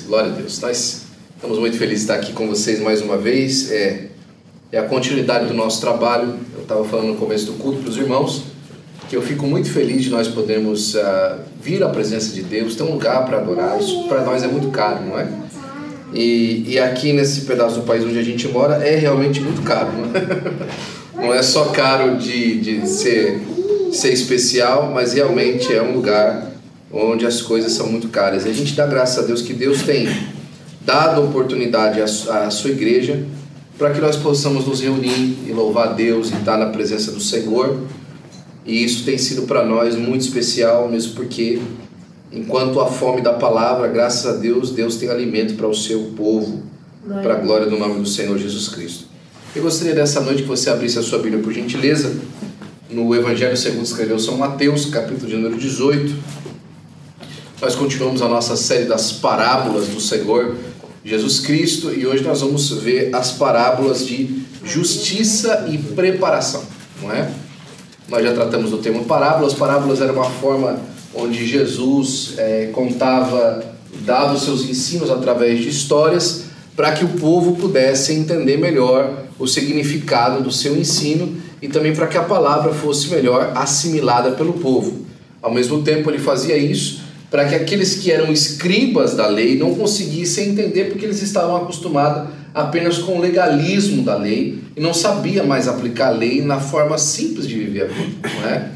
Glória a Deus. Nós estamos muito felizes de estar aqui com vocês mais uma vez. É a continuidade do nosso trabalho. Eu estava falando no começo do culto para os irmãos que eu fico muito feliz de nós podermos vir à presença de Deus, ter um lugar para adorar. Isso para nós é muito caro, não é? E aqui nesse pedaço do país onde a gente mora é realmente muito caro, não é? Não é só caro de ser especial, mas realmente é um lugar onde as coisas são muito caras. E a gente dá graças a Deus que Deus tem dado oportunidade à sua igreja para que nós possamos nos reunir e louvar a Deus e estar na presença do Senhor. E isso tem sido para nós muito especial, mesmo porque enquanto a fome da palavra, graças a Deus, Deus tem alimento para o seu povo, para a glória do nome do Senhor Jesus Cristo. Eu gostaria dessa noite que você abrisse a sua Bíblia, por gentileza, no Evangelho segundo escreveu São Mateus, capítulo de número 18. Nós continuamos a nossa série das parábolas do Senhor Jesus Cristo e hoje nós vamos ver as parábolas de justiça e preparação, não é? Nós já tratamos do tema parábolas. Parábolas era uma forma onde Jesus dava os seus ensinos através de histórias para que o povo pudesse entender melhor o significado do seu ensino e também para que a palavra fosse melhor assimilada pelo povo. Ao mesmo tempo ele fazia isso para que aqueles que eram escribas da lei não conseguissem entender porque eles estavam acostumados apenas com o legalismo da lei e não sabiam mais aplicar a lei na forma simples de viver a vida, não é?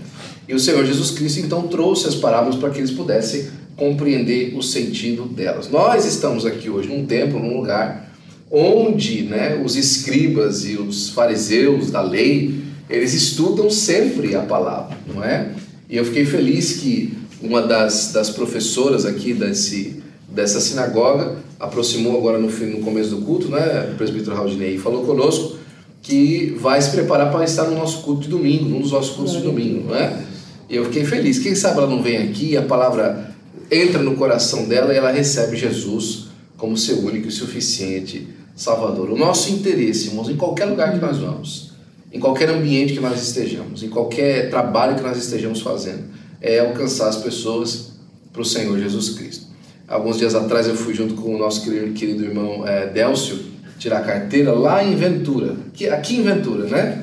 E o Senhor Jesus Cristo então trouxe as parábolas para que eles pudessem compreender o sentido delas. Nós estamos aqui hoje num templo, num lugar onde, né, os escribas e os fariseus da lei, eles estudam sempre a palavra, não é? E eu fiquei feliz que uma das professoras aqui dessa sinagoga aproximou agora no começo do culto, né, o presbítero Raudinei, e falou conosco que vai se preparar para estar no nosso culto de domingo, num dos nossos cultos de domingo, não é? E eu fiquei feliz. Quem sabe ela não vem aqui, a palavra entra no coração dela e ela recebe Jesus como seu único e suficiente Salvador. O nosso interesse, irmãos, em qualquer lugar que nós vamos, em qualquer ambiente que nós estejamos, em qualquer trabalho que nós estejamos fazendo, é alcançar as pessoas para o Senhor Jesus Cristo. Alguns dias atrás eu fui junto com o nosso querido irmão Délcio tirar a carteira lá em Ventura, aqui em Ventura, né?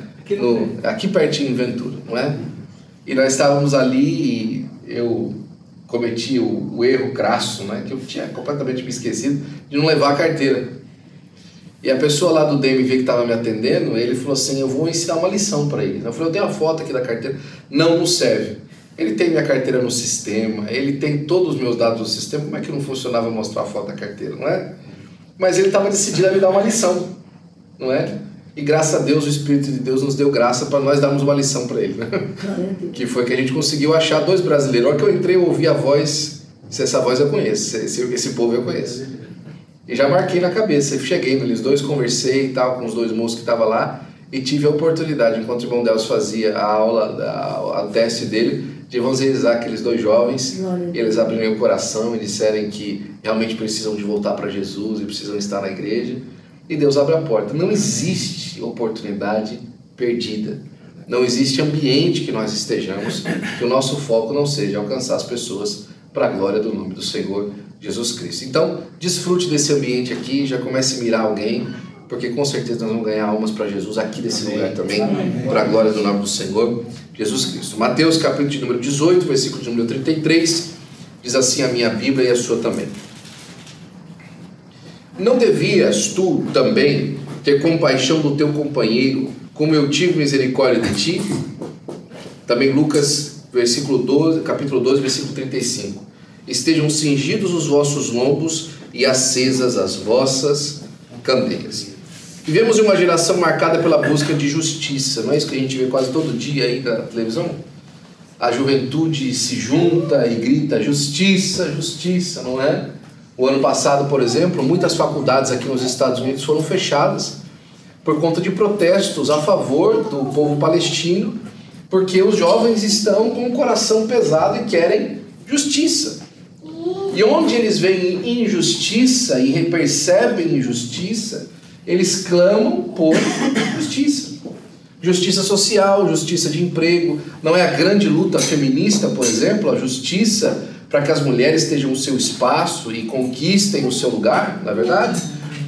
Aqui pertinho em Ventura, não é? E nós estávamos ali e eu cometi o erro crasso, né? Que eu tinha completamente me esquecido de não levar a carteira. E a pessoa lá do DMV que estava me atendendo, ele falou assim, eu vou ensinar uma lição para ele. Eu falei, eu tenho a foto aqui da carteira. Não serve. Ele tem minha carteira no sistema, ele tem todos os meus dados no sistema, como é que não funcionava mostrar a foto da carteira, não é? Mas ele estava decidido a me dar uma lição, não é? E graças a Deus, o Espírito de Deus nos deu graça para nós darmos uma lição para ele, né? Que foi que a gente conseguiu achar dois brasileiros. Na hora que eu entrei, eu ouvi a voz, essa voz eu conheço, esse povo eu conheço. E já marquei na cabeça, cheguei neles dois, conversei e tal com os dois moços que estavam lá e tive a oportunidade, enquanto o irmão Deus fazia a aula, a teste dele, de evangelizar aqueles dois jovens. E eles abriram o coração e disseram que realmente precisam de voltar para Jesus e precisam estar na igreja. E Deus abre a porta. Não existe oportunidade perdida. Não existe ambiente que nós estejamos que o nosso foco não seja alcançar as pessoas para a glória do nome do Senhor Jesus Cristo. Então, desfrute desse ambiente aqui, já comece a mirar alguém, porque com certeza nós vamos ganhar almas para Jesus aqui desse lugar também, para a glória do nome do Senhor Jesus Cristo. Mateus capítulo de número 18, versículo de número 33, diz assim a minha Bíblia e a sua também. Não devias tu também ter compaixão do teu companheiro, como eu tive misericórdia de ti? Também Lucas, capítulo 12, versículo 35. Estejam cingidos os vossos lombos e acesas as vossas candeias. Vivemos em uma geração marcada pela busca de justiça, não é isso que a gente vê quase todo dia aí na televisão? A juventude se junta e grita justiça, justiça, não é? O ano passado, por exemplo, muitas faculdades aqui nos Estados Unidos foram fechadas por conta de protestos a favor do povo palestino, porque os jovens estão com o coração pesado e querem justiça. E onde eles veem injustiça e percebem injustiça, eles clamam por justiça. Justiça social, justiça de emprego. Não é a grande luta feminista, por exemplo, a justiça para que as mulheres tenham o seu espaço e conquistem o seu lugar, na verdade?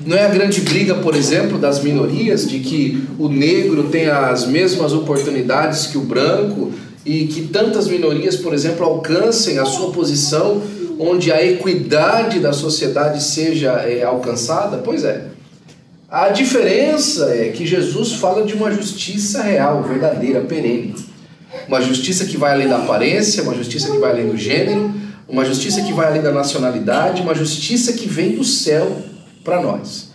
Não é a grande briga, por exemplo, das minorias, de que o negro tem as mesmas oportunidades que o branco e que tantas minorias, por exemplo, alcancem a sua posição onde a equidade da sociedade seja alcançada? Pois é. A diferença é que Jesus fala de uma justiça real, verdadeira, perene. Uma justiça que vai além da aparência, uma justiça que vai além do gênero, uma justiça que vai além da nacionalidade, uma justiça que vem do céu para nós.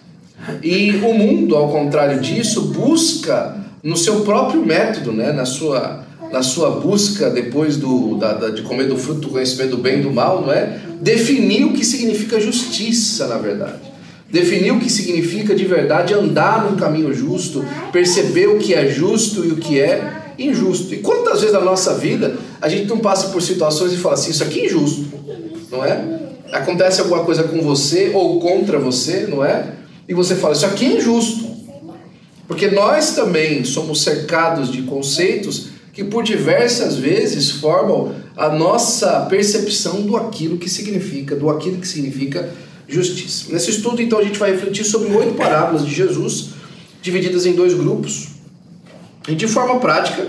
E o mundo, ao contrário disso, busca no seu próprio método, né? na sua busca depois de comer do fruto do conhecimento do bem e do mal, não é? Definir o que significa justiça, na verdade. Definir o que significa de verdade andar num caminho justo, perceber o que é justo e o que é injusto. E quantas vezes na nossa vida a gente não passa por situações e fala assim, isso aqui é injusto, não é? Acontece alguma coisa com você ou contra você, não é? E você fala, isso aqui é injusto. Porque nós também somos cercados de conceitos que por diversas vezes formam a nossa percepção do aquilo que significa justiça. Nesse estudo, então, a gente vai refletir sobre 8 parábolas de Jesus, divididas em 2 grupos, e de forma prática,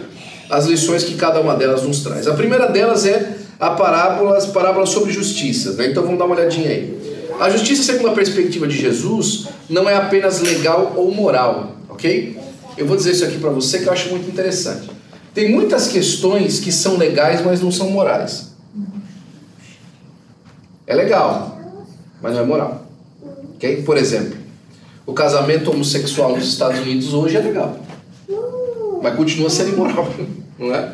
as lições que cada uma delas nos traz. A primeira delas é a parábola sobre justiça, né? Então vamos dar uma olhadinha aí. A justiça, segundo a perspectiva de Jesus, não é apenas legal ou moral, ok? Eu vou dizer isso aqui para você que eu acho muito interessante. Tem muitas questões que são legais, mas não são morais. É legal, mas não é moral. Okay? Por exemplo, o casamento homossexual nos Estados Unidos hoje é legal, mas continua sendo imoral, não é?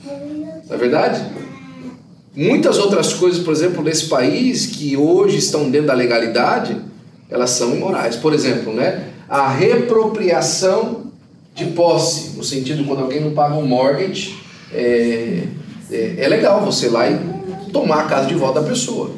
Não é verdade? Muitas outras coisas, por exemplo, nesse país, que hoje estão dentro da legalidade, elas são imorais. Por exemplo, né? A repropriação de posse, no sentido de quando alguém não paga um mortgage, é legal você ir lá e tomar a casa de volta da pessoa.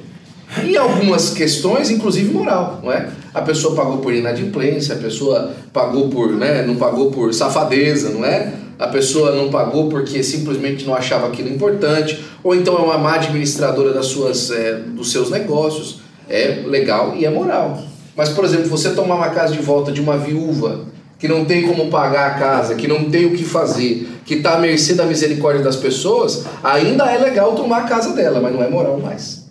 E algumas questões, inclusive moral, não é? A pessoa pagou por inadimplência, a pessoa pagou por, né, não pagou por safadeza, não é? A pessoa não pagou porque simplesmente não achava aquilo importante, ou então é uma má administradora dos seus negócios. É legal e é moral. Mas, por exemplo, você tomar uma casa de volta de uma viúva que não tem como pagar a casa, que não tem o que fazer, que está à mercê da misericórdia das pessoas, ainda é legal tomar a casa dela, mas não é moral mais.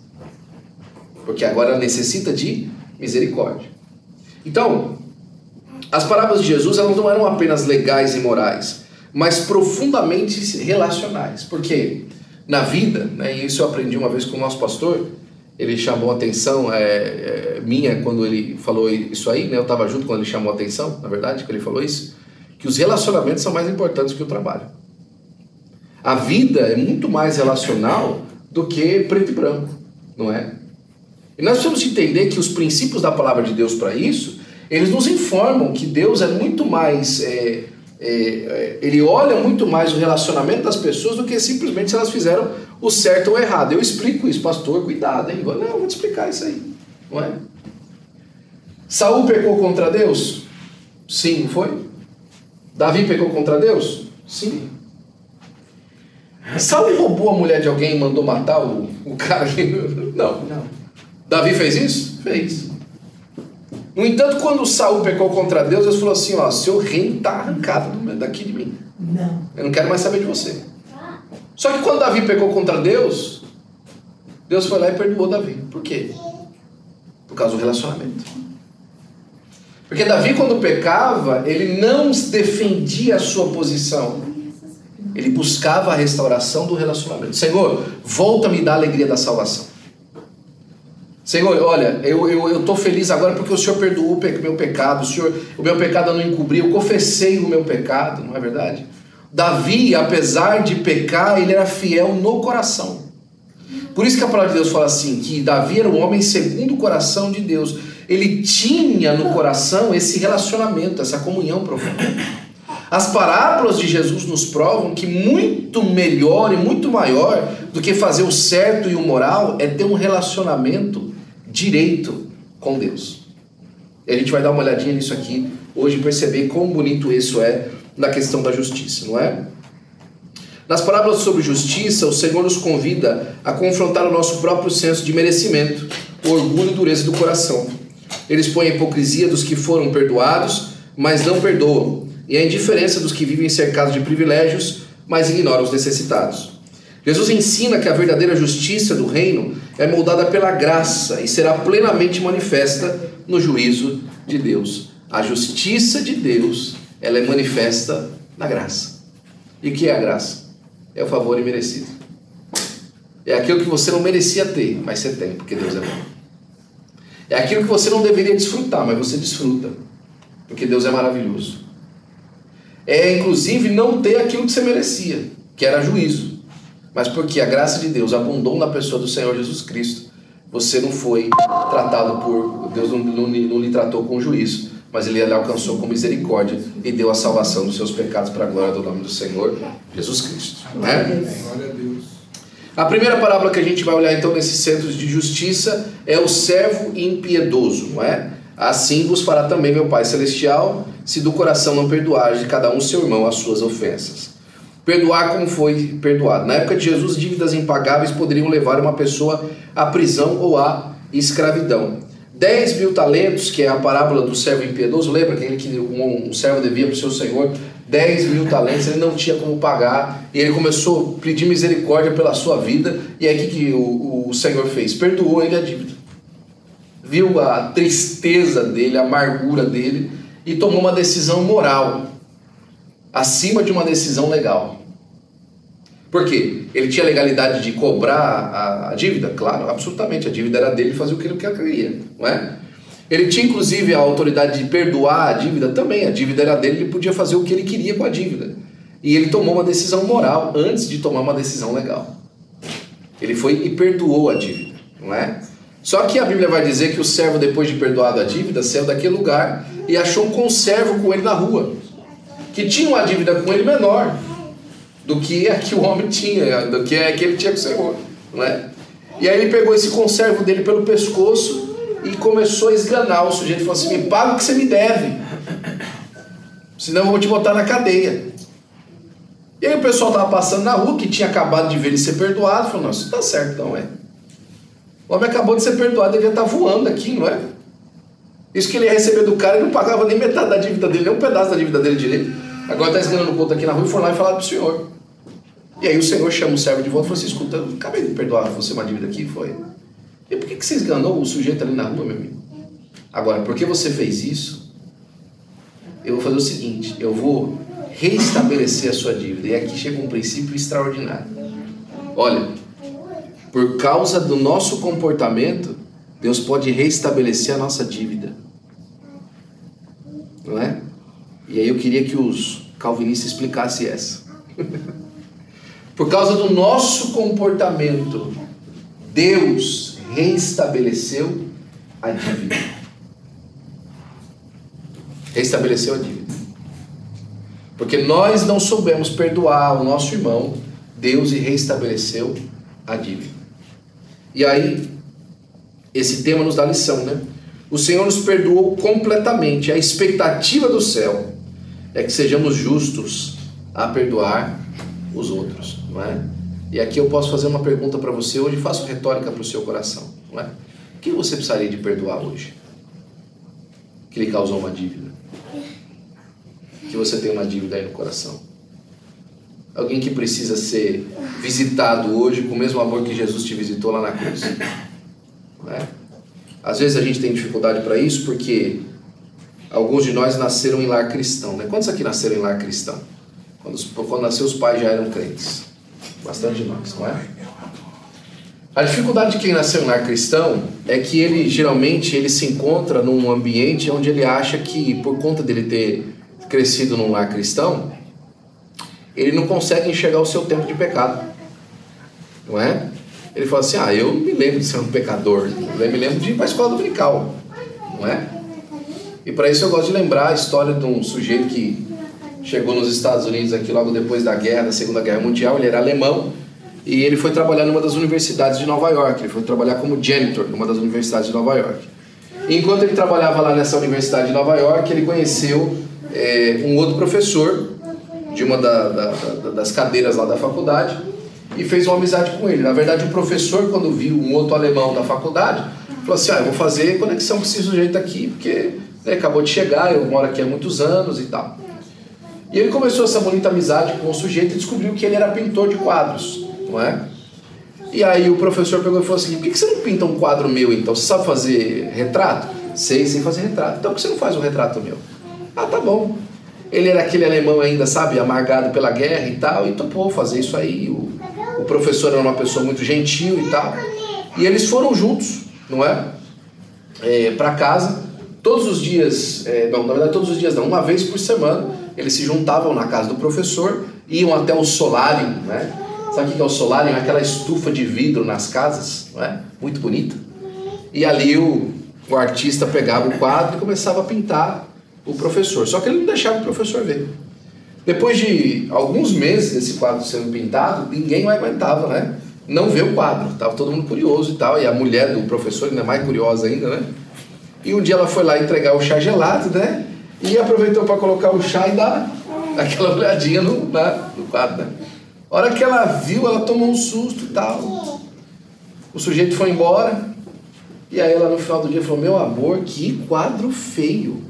Porque agora ela necessita de misericórdia. Então, as parábolas de Jesus, elas não eram apenas legais e morais, mas profundamente relacionais. Porque na vida, né, e isso eu aprendi uma vez com o nosso pastor, ele chamou a atenção minha quando ele falou isso aí, né? Eu estava junto quando ele chamou a atenção, na verdade, que ele falou isso, que os relacionamentos são mais importantes que o trabalho. A vida é muito mais relacional do que preto e branco, não é? E nós precisamos entender que os princípios da palavra de Deus para isso, eles nos informam que Deus é muito mais, ele olha muito mais o relacionamento das pessoas do que simplesmente se elas fizeram o certo ou o errado. Eu explico isso, pastor, cuidado, hein? Não, eu vou te explicar isso aí, não é? Saul pecou contra Deus? Sim, foi? Davi pecou contra Deus? Sim. Saul roubou a mulher de alguém e mandou matar o cara? Não. Davi fez isso? Fez. No entanto, quando Saul pecou contra Deus, Deus falou assim, ó, seu reino está arrancado daqui de mim. Não. Eu não quero mais saber de você. Só que quando Davi pecou contra Deus, Deus foi lá e perdoou Davi. Por quê? Por causa do relacionamento. Porque Davi, quando pecava, ele não defendia a sua posição. Ele buscava a restauração do relacionamento. Senhor, volta a me dar a alegria da salvação. Senhor, olha, eu estou feliz agora porque o Senhor perdoou o meu pecado, o meu pecado eu não encobri, eu confessei o meu pecado, não é verdade? Davi, apesar de pecar, ele era fiel no coração. Por isso que a palavra de Deus fala assim, que Davi era um homem segundo o coração de Deus. Ele tinha no coração esse relacionamento, essa comunhão profunda. As parábolas de Jesus nos provam que muito melhor e muito maior do que fazer o certo e o moral é ter um relacionamento direito com Deus. E a gente vai dar uma olhadinha nisso aqui hoje e perceber quão bonito isso é na questão da justiça, não é? Nas parábolas sobre justiça, o Senhor nos convida a confrontar o nosso próprio senso de merecimento, o orgulho e dureza do coração. Ele expõe a hipocrisia dos que foram perdoados, mas não perdoam, e a indiferença dos que vivem cercados de privilégios, mas ignoram os necessitados. Jesus ensina que a verdadeira justiça do reino é moldada pela graça e será plenamente manifesta no juízo de Deus. A justiça de Deus, ela é manifesta na graça. E o que é a graça? É o favor imerecido. É aquilo que você não merecia ter, mas você tem, porque Deus é bom. É aquilo que você não deveria desfrutar, mas você desfruta, porque Deus é maravilhoso. É inclusive não ter aquilo que você merecia, que era juízo. Mas porque a graça de Deus abundou na pessoa do Senhor Jesus Cristo, você não foi tratado por... Deus não lhe tratou com juízo, mas Ele lhe alcançou com misericórdia e deu a salvação dos seus pecados para a glória do nome do Senhor Jesus Cristo. Não é? Glória a Deus. A primeira parábola que a gente vai olhar então nesses centros de justiça é o servo impiedoso, não é? Assim vos fará também meu Pai Celestial, se do coração não perdoar de cada um seu irmão as suas ofensas. Perdoar como foi perdoado. Na época de Jesus, dívidas impagáveis poderiam levar uma pessoa à prisão ou à escravidão. 10.000 talentos, que é a parábola do servo impiedoso, lembra que um servo devia para o seu senhor 10.000 talentos, ele não tinha como pagar, e ele começou a pedir misericórdia pela sua vida, e aí o que o Senhor fez? Perdoou ele a dívida. Viu a tristeza dele, a amargura dele, e tomou uma decisão moral, acima de uma decisão legal. Por quê? Ele tinha legalidade de cobrar a dívida? Claro, absolutamente, a dívida era dele, fazia o que ele queria, não é? Ele tinha inclusive a autoridade de perdoar a dívida também, a dívida era dele, ele podia fazer o que ele queria com a dívida. E ele tomou uma decisão moral antes de tomar uma decisão legal. Ele foi e perdoou a dívida, não é? Só que a Bíblia vai dizer que o servo, depois de perdoado a dívida, saiu daquele lugar e achou um conservo com ele na rua, que tinha uma dívida com ele menor do que a que o homem tinha, do que a que ele tinha com o Senhor, não é? E aí ele pegou esse conservo dele pelo pescoço e começou a esganar o sujeito. Falou assim: me paga o que você me deve, senão eu vou te botar na cadeia. E aí o pessoal estava passando na rua, que tinha acabado de ver ele ser perdoado, falou: nossa, isso tá certo então, é. O homem acabou de ser perdoado, devia estar voando aqui, não é? Isso que ele ia receber do cara, ele não pagava nem metade da dívida dele, nem um pedaço da dívida dele direito. Agora está esganando o conto aqui na rua e foram lá e falaram para o Senhor. E aí o Senhor chama o servo de volta e falou assim: escuta, eu acabei de perdoar você uma dívida aqui, foi? E por que você esganou o sujeito ali na rua, meu amigo? Agora, porque você fez isso, eu vou fazer o seguinte: eu vou reestabelecer a sua dívida. E aqui chega um princípio extraordinário. Olha, por causa do nosso comportamento, Deus pode reestabelecer a nossa dívida, não é? E aí eu queria que os calvinistas explicassem essa. Por causa do nosso comportamento, Deus reestabeleceu a dívida. Reestabeleceu a dívida. Porque nós não soubemos perdoar o nosso irmão, Deus reestabeleceu a dívida. E aí, esse tema nos dá lição, né? O Senhor nos perdoou completamente. A expectativa do céu é que sejamos justos a perdoar os outros, não é? E aqui eu posso fazer uma pergunta para você hoje, faço retórica para o seu coração, não é? Quem você precisaria de perdoar hoje? Que lhe causou uma dívida? Que você tem uma dívida aí no coração? Alguém que precisa ser visitado hoje com o mesmo amor que Jesus te visitou lá na cruz, não é? Às vezes a gente tem dificuldade para isso porque alguns de nós nasceram em lar cristão, né? Quantos aqui nasceram em lar cristão? Quando nasceu, os pais já eram crentes. Bastante de nós, não é? A dificuldade de quem nasceu em lar cristão é que ele geralmente ele se encontra num ambiente onde ele acha que, por conta dele ter crescido num lar cristão, ele não consegue enxergar o seu tempo de pecado, não é? Ele fala assim: ah, eu me lembro de ser um pecador, eu me lembro de ir para a escola dominical, não é? E para isso eu gosto de lembrar a história de um sujeito que chegou nos Estados Unidos aqui logo depois da guerra, da Segunda Guerra Mundial. Ele era alemão e ele foi trabalhar numa das universidades de Nova York. Ele foi trabalhar como janitor numa das universidades de Nova York. E enquanto ele trabalhava lá nessa universidade de Nova York, ele conheceu um outro professor de uma das cadeiras lá da faculdade e fez uma amizade com ele. Na verdade, o professor, quando viu um outro alemão da faculdade, falou assim, eu vou fazer conexão com esse sujeito aqui, porque acabou de chegar, eu moro aqui há muitos anos e tal. E ele começou essa bonita amizade com o sujeito e descobriu que ele era pintor de quadros, não é? E aí o professor pegou e falou assim, por que você não pinta um quadro meu então? Você sabe fazer retrato? Sei fazer retrato. Então por que você não faz um retrato meu? Ah, tá bom. Ele era aquele alemão ainda, sabe, amargado pela guerra e tal, e topou fazer isso aí. O professor era uma pessoa muito gentil e tal. E eles foram juntos, não é? Para casa, todos os dias, não, na verdade todos os dias não, uma vez por semana, eles se juntavam na casa do professor, iam até o solarium, né? Sabe o que é o solarium? Aquela estufa de vidro nas casas, não é? Muito bonita. E ali o artista pegava o quadro e começava a pintar o professor. Só que ele não deixava o professor ver. Depois de alguns meses desse quadro sendo pintado, ninguém mais aguentava, né? Não ver o quadro. Estava todo mundo curioso e tal. E a mulher do professor ainda mais curiosa ainda, né? E um dia ela foi lá entregar o chá gelado, né? E aproveitou para colocar o chá e dar aquela olhadinha no quadro, né? A hora que ela viu, ela tomou um susto e tal. O sujeito foi embora. E aí ela no final do dia falou, meu amor, que quadro feio.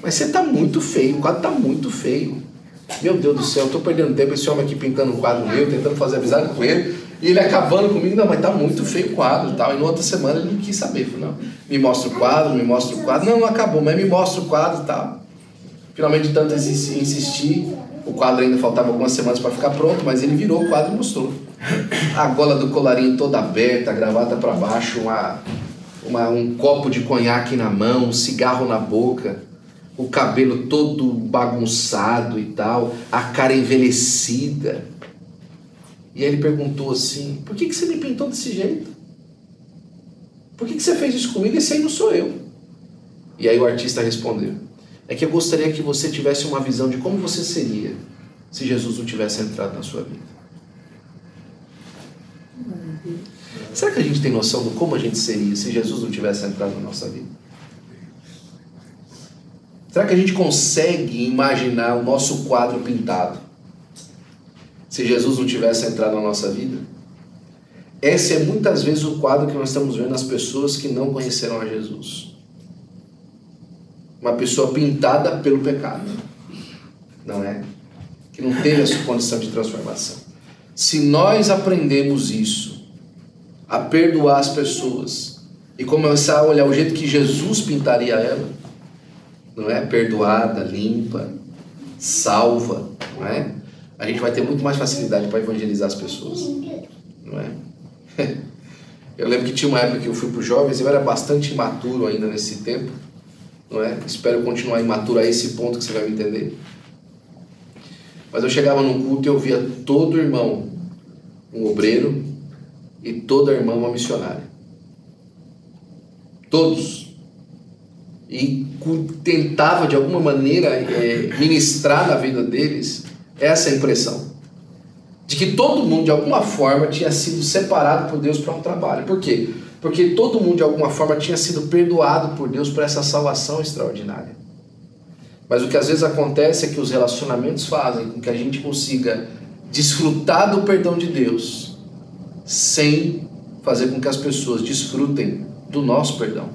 Mas você tá muito feio, o quadro tá muito feio. Meu Deus do céu, eu tô perdendo tempo, esse homem aqui pintando um quadro meu, tentando fazer amizade com ele, e ele acabando comigo, não, mas tá muito feio o quadro e tal. E na outra semana ele não quis saber, falou, não, me mostra o quadro, não acabou, mas me mostra o quadro e tal. Finalmente, de tanto insistir, o quadro ainda faltava algumas semanas para ficar pronto, mas ele virou o quadro e mostrou. A gola do colarinho toda aberta, a gravata para baixo, um copo de conhaque na mão, um cigarro na boca, o cabelo todo bagunçado e tal, a cara envelhecida. E aí ele perguntou assim, por que você me pintou desse jeito? Por que você fez isso comigo? Esse aí não sou eu. E aí o artista respondeu, é que eu gostaria que você tivesse uma visão de como você seria se Jesus não tivesse entrado na sua vida. Será que a gente tem noção de como a gente seria se Jesus não tivesse entrado na nossa vida? Será que a gente consegue imaginar o nosso quadro pintado se Jesus não tivesse entrado na nossa vida? Esse é muitas vezes o quadro que nós estamos vendo nas pessoas que não conheceram a Jesus. Uma pessoa pintada pelo pecado, não é? Que não teve a sua condição de transformação. Se nós aprendemos isso, a perdoar as pessoas e começar a olhar o jeito que Jesus pintaria ela, não é? Perdoada, limpa, salva, não é? A gente vai ter muito mais facilidade para evangelizar as pessoas, não é? Eu lembro que tinha uma época que eu fui para os jovens, eu era bastante imaturo ainda nesse tempo, não é? Espero continuar imaturo a esse ponto que você vai me entender. Mas eu chegava num culto e eu via todo irmão um obreiro e toda irmã uma missionária. Todos. E tentava de alguma maneira ministrar na vida deles essa impressão de que todo mundo de alguma forma tinha sido separado por Deus para um trabalho. Por quê? Porque todo mundo de alguma forma tinha sido perdoado por Deus por essa salvação extraordinária. Mas o que às vezes acontece é que os relacionamentos fazem com que a gente consiga desfrutar do perdão de Deus sem fazer com que as pessoas desfrutem do nosso perdão.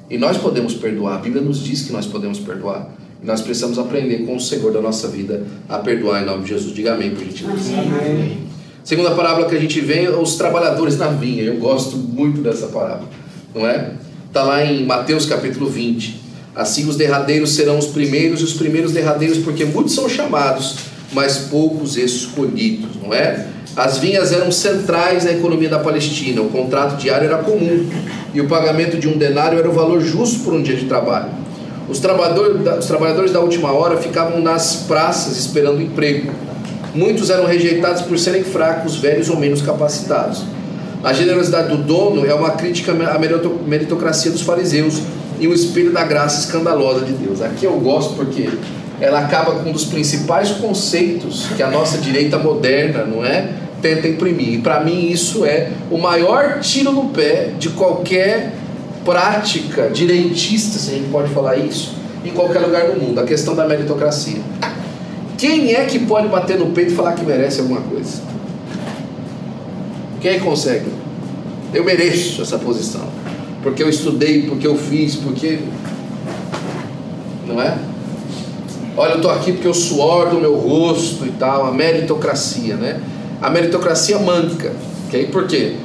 E nós podemos perdoar, a Bíblia nos diz que nós podemos perdoar. E nós precisamos aprender com o Senhor da nossa vida a perdoar em nome de Jesus. Diga amém, por gentileza. Amém. Segunda parábola que a gente vê é os trabalhadores na vinha. Eu gosto muito dessa parábola, não é? Está lá em Mateus capítulo 20. Assim os derradeiros serão os primeiros e os primeiros derradeiros, porque muitos são chamados, mas poucos escolhidos, não é? As vinhas eram centrais na economia da Palestina. O contrato diário era comum e o pagamento de 1 denário era o valor justo por um dia de trabalho. Os trabalhadores da última hora ficavam nas praças esperando emprego. Muitos eram rejeitados por serem fracos, velhos ou menos capacitados. A generosidade do dono é uma crítica à meritocracia dos fariseus e um espelho da graça escandalosa de Deus. Aqui eu gosto porque ela acaba com um dos principais conceitos que a nossa direita moderna, não é, tenta imprimir. E para mim isso é o maior tiro no pé de qualquer prática direitista, se a gente pode falar isso, em qualquer lugar do mundo, a questão da meritocracia. Quem é que pode bater no peito e falar que merece alguma coisa? Quem é que consegue? Eu mereço essa posição, porque eu estudei, porque eu fiz, porque... Não é? Olha, eu estou aqui porque o suor do meu rosto e tal, a meritocracia, né? A meritocracia manca, okay? Por quê?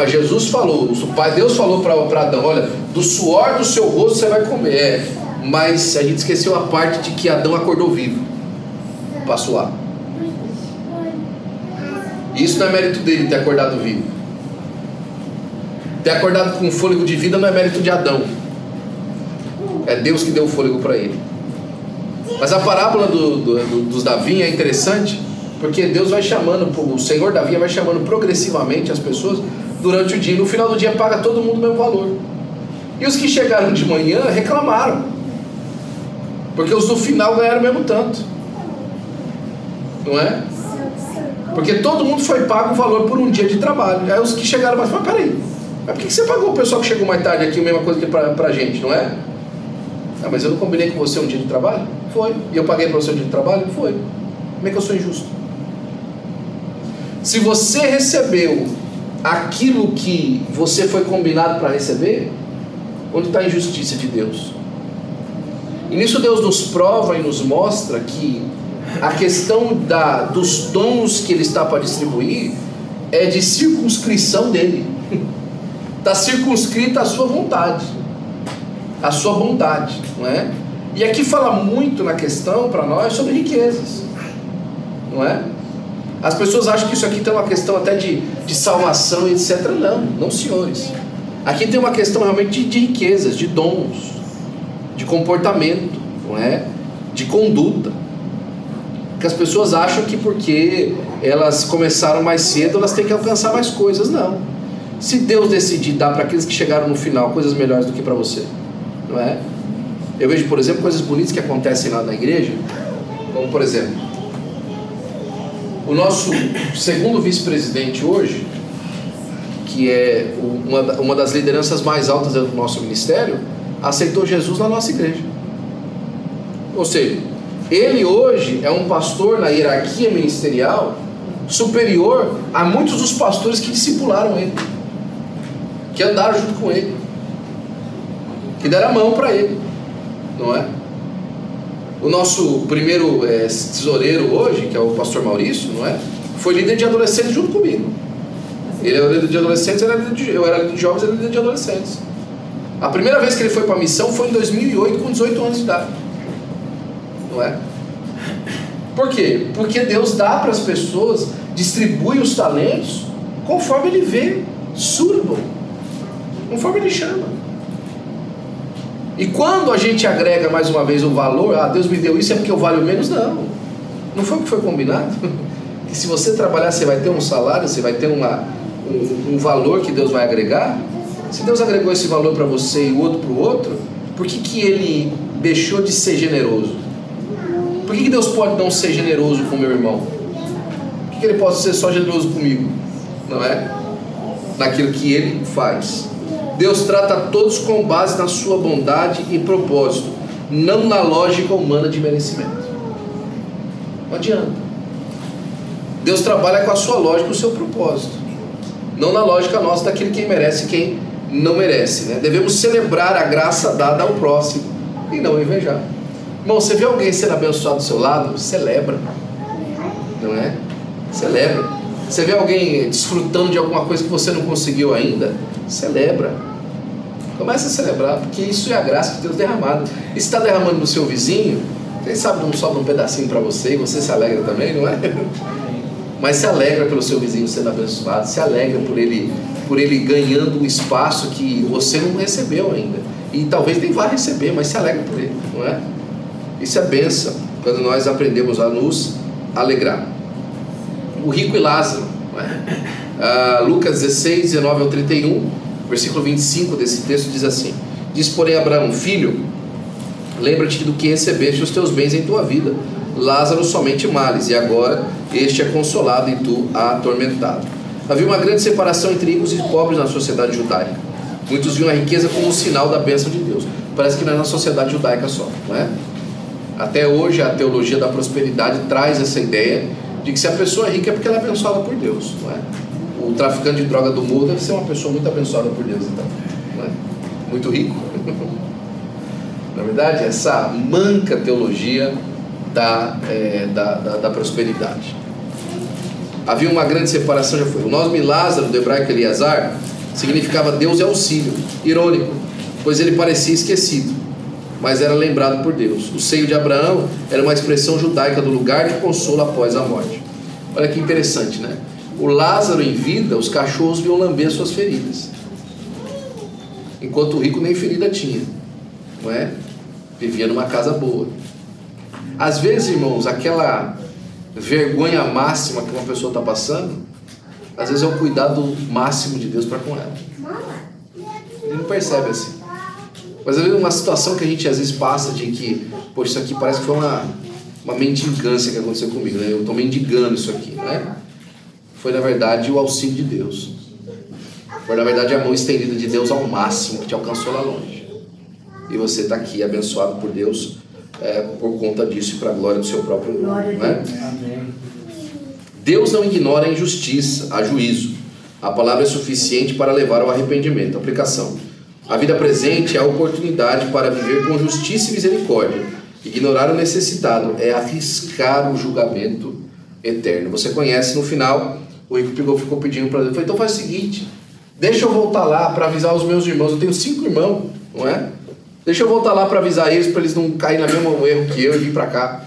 Jesus falou, o Pai Deus falou para Adão, olha, do suor do seu rosto você vai comer, mas a gente esqueceu a parte de que Adão acordou vivo para suar. Isso não é mérito dele ter acordado vivo. Ter acordado com fôlego de vida não é mérito de Adão, é Deus que deu o fôlego para ele. Mas a parábola dos da vinha é interessante, porque Deus vai chamando, o Senhor da vinha vai chamando progressivamente as pessoas durante o dia, e no final do dia paga todo mundo o mesmo valor. E os que chegaram de manhã reclamaram, porque os do final ganharam o mesmo tanto, não é? Porque todo mundo foi pago o valor por um dia de trabalho. Aí os que chegaram mais falaram, peraí, mas por que você pagou o pessoal que chegou mais tarde aqui a mesma coisa que pra gente, não é? Ah, mas eu não combinei com você um dia de trabalho? Foi. E eu paguei para você um dia de trabalho? Foi. Como é que eu sou injusto? Se você recebeu aquilo que você foi combinado para receber, onde está a injustiça de Deus? E nisso Deus nos prova e nos mostra que a questão dos dons que Ele está para distribuir é de circunscrição dele. Está circunscrita a sua vontade, a sua bondade, não é? E aqui fala muito na questão para nós sobre riquezas, não é? As pessoas acham que isso aqui tem uma questão até de salvação e etc. Não senhores. Aqui tem uma questão realmente de riquezas, de dons, de comportamento, não é? De conduta. Que as pessoas acham que porque elas começaram mais cedo elas têm que alcançar mais coisas. Não. Se Deus decidir dar para aqueles que chegaram no final coisas melhores do que para você, não é? Eu vejo, por exemplo, coisas bonitas que acontecem lá na igreja, como por exemplo, o nosso segundo vice-presidente hoje, que é uma das lideranças mais altas do nosso ministério, aceitou Jesus na nossa igreja. Ou seja, ele hoje é um pastor na hierarquia ministerial superior a muitos dos pastores que discipularam ele, que andaram junto com ele, que deram a mão para ele, não é? O nosso primeiro tesoureiro hoje, que é o pastor Maurício, não é? Foi líder de adolescentes junto comigo. Ele era líder de adolescentes, eu era líder de jovens, ele era líder de adolescentes. A primeira vez que ele foi para a missão foi em 2008, com 18 anos de idade, não é? Por quê? Porque Deus dá para as pessoas, distribui os talentos conforme Ele vê suitable, conforme Ele chama. E quando a gente agrega mais uma vez o valor, Deus me deu isso, é porque eu valho menos? Não foi o que foi combinado? Que se você trabalhar você vai ter um salário, você vai ter um valor que Deus vai agregar. Se Deus agregou esse valor para você e o outro para o outro, por que Ele deixou de ser generoso? Por que Deus pode não ser generoso com o meu irmão? Por que Ele pode ser só generoso comigo? Não é? Naquilo que Ele faz. Deus trata a todos com base na sua bondade e propósito, não na lógica humana de merecimento. Não adianta. Deus trabalha com a sua lógica e o seu propósito, não na lógica nossa daquele quem merece e quem não merece, né? Devemos celebrar a graça dada ao próximo e não invejar. Irmão, você vê alguém sendo abençoado do seu lado? Celebra, não é? Celebra. Você vê alguém desfrutando de alguma coisa que você não conseguiu ainda? Celebra. Comece a celebrar, porque isso é a graça de Deus derramada. E se está derramando no seu vizinho, quem sabe não sobra um pedacinho para você e você se alegra também, não é? Mas se alegra pelo seu vizinho sendo abençoado, se alegra por ele ganhando um espaço que você não recebeu ainda. E talvez nem vá receber, mas se alegra por ele, não é? Isso é bênção, quando nós aprendemos a nos alegrar. O rico e Lázaro, não é? Lucas 16, 19 ao 31, versículo 25 desse texto diz assim: diz porém Abraão, filho, lembra-te do que recebeste os teus bens em tua vida, Lázaro somente males, e agora este é consolado e tu atormentado. Havia uma grande separação entre ricos e pobres na sociedade judaica. Muitos viam a riqueza como um sinal da bênção de Deus. Parece que não é na sociedade judaica só, não é? Até hoje a teologia da prosperidade traz essa ideia de que se a pessoa é rica é porque ela é abençoada por Deus, não é? O traficante de droga do mundo deve ser uma pessoa muito abençoada por Deus, então, não é? Muito rico. Na verdade, essa manca teologia da prosperidade. Havia uma grande separação, já foi. O nome Lázaro, do hebraico Eleazar, significava Deus é auxílio. Irônico, pois ele parecia esquecido, mas era lembrado por Deus. O seio de Abraão era uma expressão judaica do lugar de consolo após a morte. Olha que interessante, né? O Lázaro em vida, os cachorros vinham lamber suas feridas, enquanto o rico nem ferida tinha, não é? Vivia numa casa boa. Às vezes, irmãos, aquela vergonha máxima que uma pessoa está passando, às vezes é o cuidado máximo de Deus para com ela. Ele não percebe assim. Mas às vezes uma situação que a gente às vezes passa de que, poxa, isso aqui parece que foi uma mendigância que aconteceu comigo, né? Eu estou mendigando isso aqui, né? Foi na verdade o auxílio de Deus. Foi na verdade a mão estendida de Deus ao máximo que te alcançou lá longe. E você está aqui abençoado por Deus por conta disso e para a glória do seu próprio nome, né? Deus não ignora a injustiça, a juízo. A palavra é suficiente para levar ao arrependimento. Aplicação: a vida presente é a oportunidade para viver com justiça e misericórdia. Ignorar o necessitado é arriscar o julgamento eterno. Você conhece, no final, o rico ficou pedindo para Deus, falou, então faz o seguinte, deixa eu voltar lá para avisar os meus irmãos, eu tenho 5 irmãos, não é? Deixa eu voltar lá para avisar eles, para eles não caírem no mesmo erro que eu e vir para cá.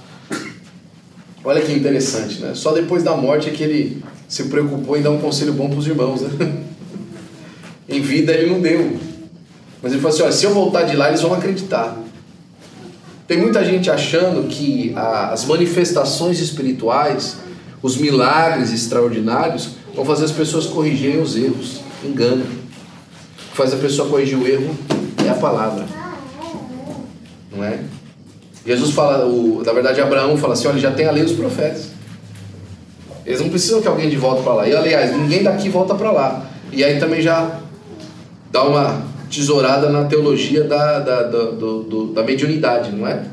Olha que interessante, né? Só depois da morte é que ele se preocupou em dar um conselho bom para os irmãos, né? Em vida ele não deu. Mas ele falou assim, olha, se eu voltar de lá, eles vão acreditar. Tem muita gente achando que as manifestações espirituais, os milagres extraordinários, vão fazer as pessoas corrigirem os erros. Engano. O que faz a pessoa corrigir o erro é a palavra. Não é? Jesus fala, na verdade Abraão fala assim, olha, já tem a lei dos profetas. Eles não precisam que alguém de volta para lá. E aliás, ninguém daqui volta para lá. E aí também já dá uma tesourada na teologia da mediunidade, não é?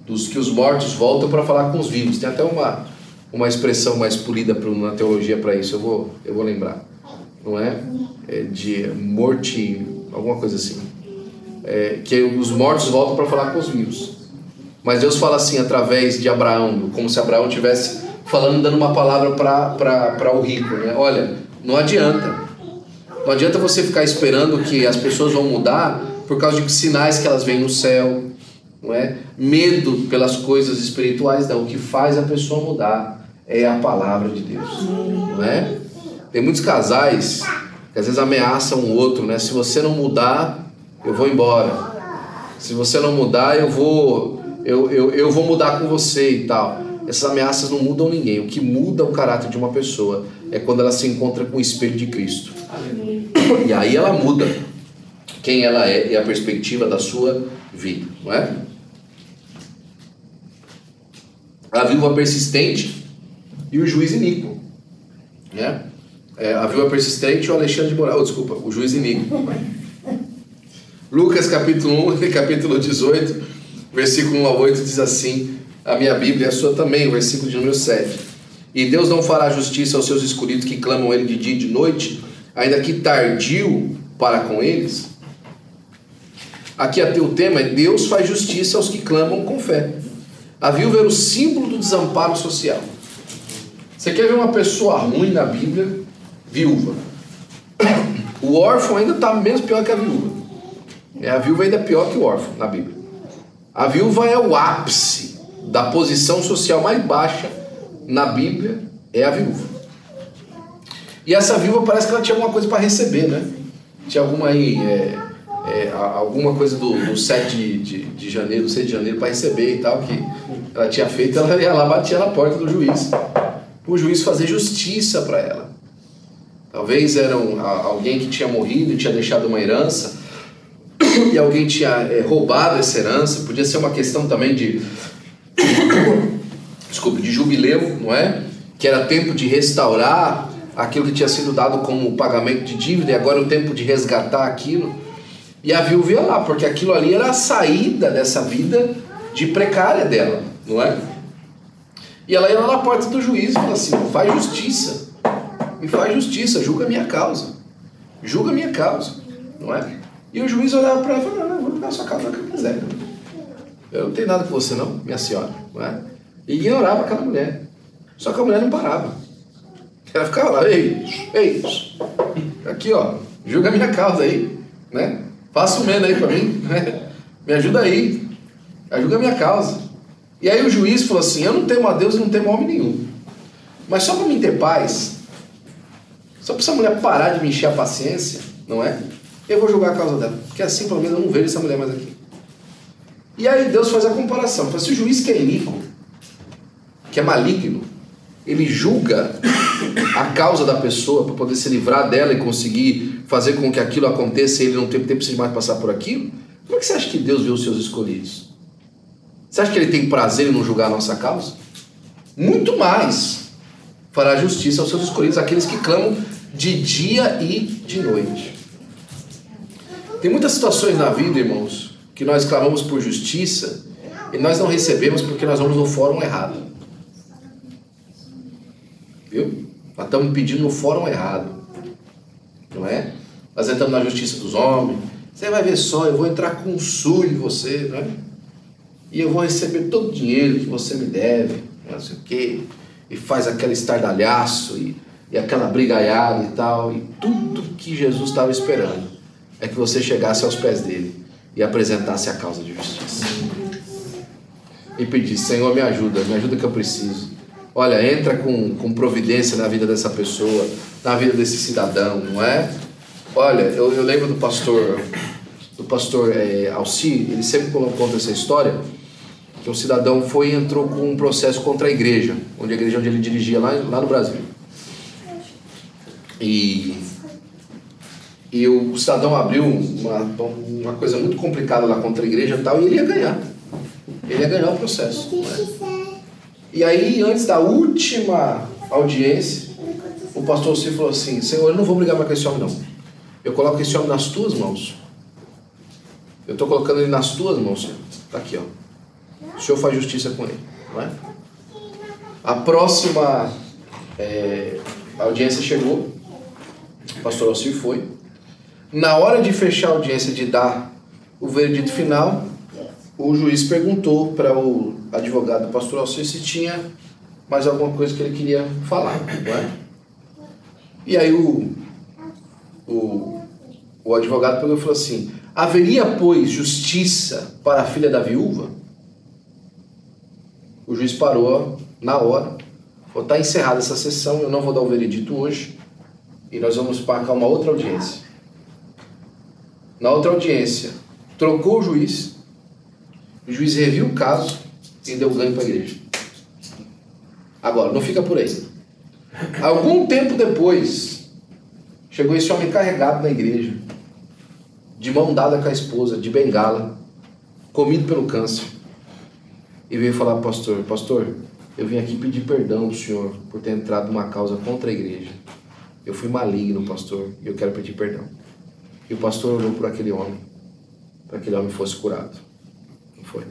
Dos que os mortos voltam para falar com os vivos. Tem até uma expressão mais polida na teologia para isso, eu vou lembrar, não é? De morte, alguma coisa assim, que os mortos voltam para falar com os vivos. Mas Deus fala assim através de Abraão, como se Abraão estivesse falando, dando uma palavra para o rico, né? Olha, não adianta você ficar esperando que as pessoas vão mudar por causa de sinais que elas veem no céu, não é? Medo pelas coisas espirituais, não. O que faz a pessoa mudar é a palavra de Deus, não é? Tem muitos casais que às vezes ameaçam o outro, né? Se você não mudar, eu vou embora. Se você não mudar, eu vou mudar com você e tal. Essas ameaças não mudam ninguém. O que muda o caráter de uma pessoa é quando ela se encontra com o Espírito de Cristo. E aí ela muda quem ela é e a perspectiva da sua vida, não é? A viúva persistente e o juiz iníquo, né? A viúva persistente e o Alexandre de Moraes, o juiz iníquo. Lucas capítulo 1 e capítulo 18, versículo 1 a 8 diz assim, a minha Bíblia, a sua também, o versículo de número 7. E Deus não fará justiça aos seus escolhidos que clamam ele de dia e de noite, ainda que tardio para com eles. Aqui o tema é Deus faz justiça aos que clamam com fé. A viúva era o símbolo do desamparo social. Você quer ver uma pessoa ruim na Bíblia? Viúva. O órfão ainda está menos pior que a viúva. A viúva ainda é pior que o órfão na Bíblia. A viúva é o ápice da posição social mais baixa na Bíblia, é a viúva. E essa viúva parece que ela tinha alguma coisa para receber, né? Tinha alguma coisa do 7 de janeiro, 6 de janeiro para receber e tal, que ela tinha feito. Ela ia lá, batia na porta do juiz, o juiz fazer justiça para ela. Talvez era alguém que tinha morrido e tinha deixado uma herança, e alguém tinha roubado essa herança. Podia ser uma questão também de jubileu, não é? Que era tempo de restaurar aquilo que tinha sido dado como pagamento de dívida, e agora é o tempo de resgatar aquilo. E a viúva ia lá, porque aquilo ali era a saída dessa vida de precária dela, não é? E ela ia lá na porta do juiz e falava assim: faz justiça, me faz justiça, julga a minha causa, não é? E o juiz olhava para ela e falava: não, eu vou julgar a sua causa o que eu quiser, eu não tenho nada com você não, minha senhora, não é? E ignorava aquela mulher, só que a mulher não parava, ela ficava lá: ei, aqui ó, julga a minha causa aí, né? Faça um menos aí para mim, né? Me ajuda aí, julga a minha causa. E aí o juiz falou assim: eu não temo a Deus e não temo homem nenhum, mas só para mim ter paz, só para essa mulher parar de me encher a paciência, não é? Eu vou julgar a causa dela, porque assim pelo menos eu não vejo essa mulher mais aqui. E aí Deus faz a comparação, fala: se o juiz que é iníquo, que é maligno, ele julga a causa da pessoa para poder se livrar dela e conseguir fazer com que aquilo aconteça e ele não tenha tempo de mais passar por aquilo, como é que você acha que Deus vê os seus escolhidos? Você acha que ele tem prazer em não julgar a nossa causa? Muito mais fará justiça aos seus escolhidos, aqueles que clamam de dia e de noite. Tem muitas situações na vida, irmãos, que nós clamamos por justiça e nós não recebemos porque nós vamos no fórum errado. Viu? Nós estamos pedindo no fórum errado, não é? Nós entramos na justiça dos homens. Você vai ver só, eu vou entrar com um sul em você, não é? E eu vou receber todo o dinheiro que você me deve, não sei o quê, e faz aquele estardalhaço e aquela brigaiada e tal, e tudo que Jesus estava esperando é que você chegasse aos pés dele e apresentasse a causa de justiça e pedisse: Senhor, me ajuda que eu preciso. Olha, entra com providência na vida dessa pessoa, na vida desse cidadão, não é? Olha, eu lembro do pastor Alci, ele sempre conta essa história, que um cidadão foi e entrou com um processo contra a igreja onde ele dirigia lá no Brasil. E o cidadão abriu uma coisa muito complicada lá contra a igreja e tal, e ele ia ganhar o processo, né? E aí, antes da última audiência, o pastor Alci falou assim: Senhor, eu não vou brigar mais com esse homem não, eu coloco esse homem nas tuas mãos, eu estou colocando ele nas tuas mãos, Senhor, está aqui ó, o Senhor faz justiça com ele, não é? A próxima audiência chegou, o pastor Alci foi. Na hora de fechar a audiência, de dar o veredito final, o juiz perguntou para o advogado do pastor Alci se tinha mais alguma coisa que ele queria falar, não é? E aí o advogado pegou e falou assim: haveria, pois, justiça para a filha da viúva? O juiz parou na hora, falou: está encerrada essa sessão, eu não vou dar o veredito hoje, e nós vamos marcar uma outra audiência. Na outra audiência, trocou o juiz reviu o caso e deu ganho para a igreja. Agora, não fica por aí. Algum tempo depois, chegou esse homem carregado na igreja, de mão dada com a esposa, de bengala, comido pelo câncer, e veio falar: pastor, eu vim aqui pedir perdão do senhor por ter entrado numa causa contra a igreja. Eu fui maligno, pastor, e eu quero pedir perdão. E o pastor orou por aquele homem, para que aquele homem fosse curado. Não foi.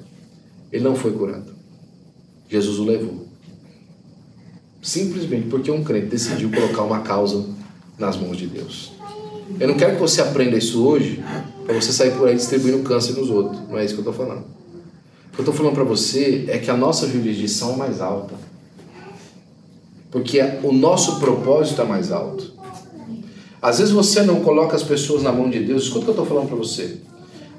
Ele não foi curado. Jesus o levou. Simplesmente porque um crente decidiu colocar uma causa nas mãos de Deus. Eu não quero que você aprenda isso hoje para você sair por aí distribuindo câncer nos outros. Não é isso que eu estou falando. O que eu estou falando para você é que a nossa jurisdição é mais alta. Porque o nosso propósito é mais alto. Às vezes você não coloca as pessoas na mão de Deus. Escuta o que eu estou falando para você.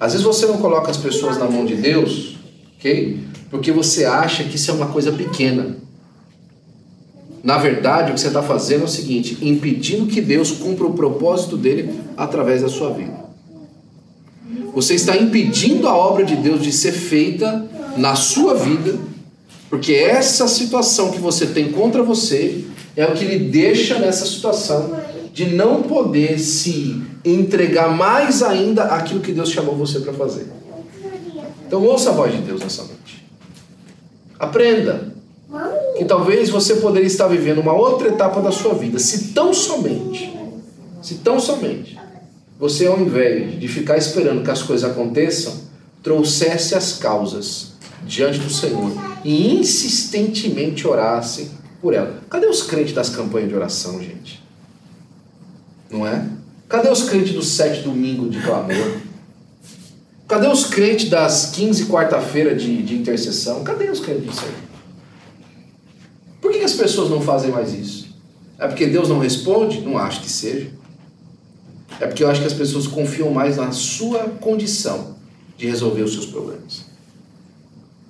Às vezes você não coloca as pessoas na mão de Deus, ok? Porque você acha que isso é uma coisa pequena. Na verdade, o que você está fazendo é o seguinte: impedindo que Deus cumpra o propósito dele através da sua vida. Você está impedindo a obra de Deus de ser feita na sua vida, porque essa situação que você tem contra você é o que lhe deixa nessa situação de não poder se entregar mais ainda aquilo que Deus chamou você para fazer. Então ouça a voz de Deus nessa noite. Aprenda que talvez você poderia estar vivendo uma outra etapa da sua vida, se tão somente você, ao invés de ficar esperando que as coisas aconteçam, trouxesse as causas diante do Senhor e insistentemente orassem por ela. Cadê os crentes das campanhas de oração, gente? Não é? Cadê os crentes dos 7 domingos de clamor? Cadê os crentes das 15 quarta-feira de intercessão? Cadê os crentes disso aí? Por que as pessoas não fazem mais isso? É porque Deus não responde? Não acho que seja. É porque eu acho que as pessoas confiam mais na sua condição de resolver os seus problemas.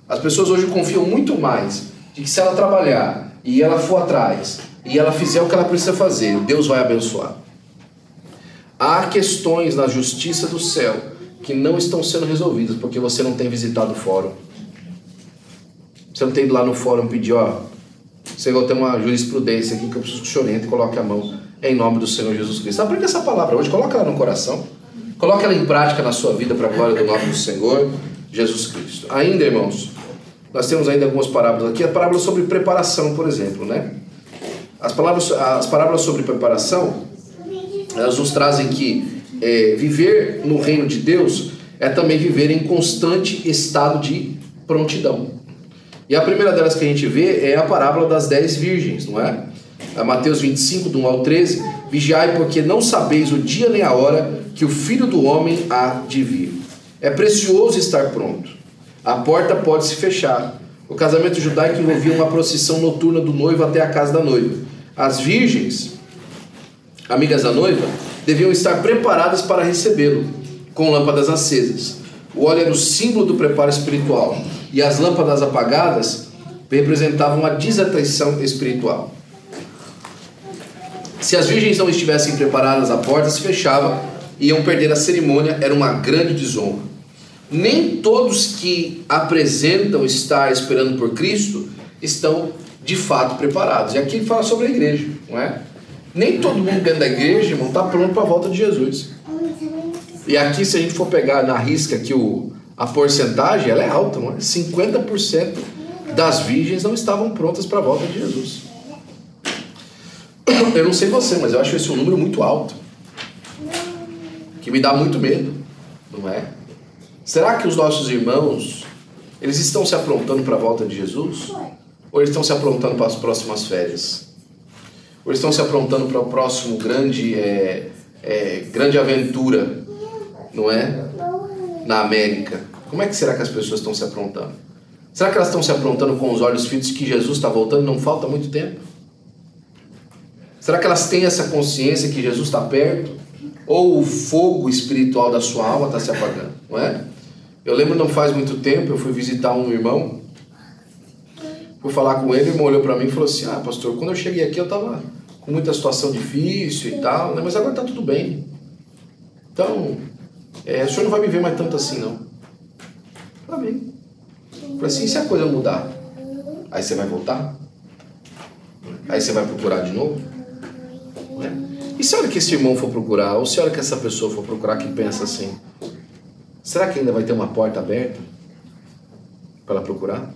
As pessoas hoje confiam muito mais de que se ela trabalhar e ela for atrás e ela fizer o que ela precisa fazer, Deus vai abençoar. Há questões na justiça do céu que não estão sendo resolvidas porque você não tem visitado o fórum. Você não tem ido lá no fórum pedir, Senhor, tem uma jurisprudência aqui que eu preciso que o senhor entre e coloque a mão em nome do Senhor Jesus Cristo. Aprenda essa palavra hoje, coloca ela no coração, coloca ela em prática na sua vida para a glória do nome do Senhor Jesus Cristo. Ainda, irmãos, nós temos ainda algumas parábolas aqui. A parábola sobre preparação, por exemplo, né? As parábolas sobre preparação, elas nos trazem que viver no reino de Deus é também viver em constante estado de prontidão. E a primeira delas que a gente vê é a parábola das 10 virgens, não é? Mateus 25, do 1 ao 13, vigiai porque não sabeis o dia nem a hora que o Filho do Homem há de vir. É precioso estar pronto. A porta pode se fechar. O casamento judaico envolvia uma procissão noturna do noivo até a casa da noiva. As virgens, amigas da noiva, deviam estar preparadas para recebê-lo, com lâmpadas acesas. O óleo era o símbolo do preparo espiritual, e as lâmpadas apagadas representavam a desatenção espiritual. Se as virgens não estivessem preparadas, a porta se fechava, iam perder a cerimônia, era uma grande desonra. Nem todos que apresentam estar esperando por Cristo estão de fato preparados. E aqui ele fala sobre a igreja, não é? Nem todo mundo dentro da igreja, irmão, está pronto para a volta de Jesus. E aqui, se a gente for pegar na risca aqui a porcentagem, ela é alta, não é? 50% das virgens não estavam prontas para a volta de Jesus. Eu não sei você, mas eu acho esse um número muito alto, que me dá muito medo, não é? Será que os nossos irmãos, eles estão se aprontando para a volta de Jesus? Ou eles estão se aprontando para as próximas férias? Ou eles estão se aprontando para o próximo grande aventura, não é? Na América. Como é que será que as pessoas estão se aprontando? Será que elas estão se aprontando com os olhos fitos que Jesus está voltando e não falta muito tempo? Será que elas têm essa consciência que Jesus está perto? Ou o fogo espiritual da sua alma está se apagando, não é? Eu lembro, não faz muito tempo, eu fui visitar um irmão, fui falar com ele, o irmão olhou para mim e falou assim, pastor, quando eu cheguei aqui eu estava com muita situação difícil e tal, né, mas agora está tudo bem. Então, o senhor não vai me ver mais tanto assim, não. Amém. Falei assim, e se a coisa mudar? Aí você vai voltar? Aí você vai procurar de novo? E se a hora que esse irmão for procurar, ou se a hora que essa pessoa for procurar que pensa assim, será que ainda vai ter uma porta aberta para ela procurar?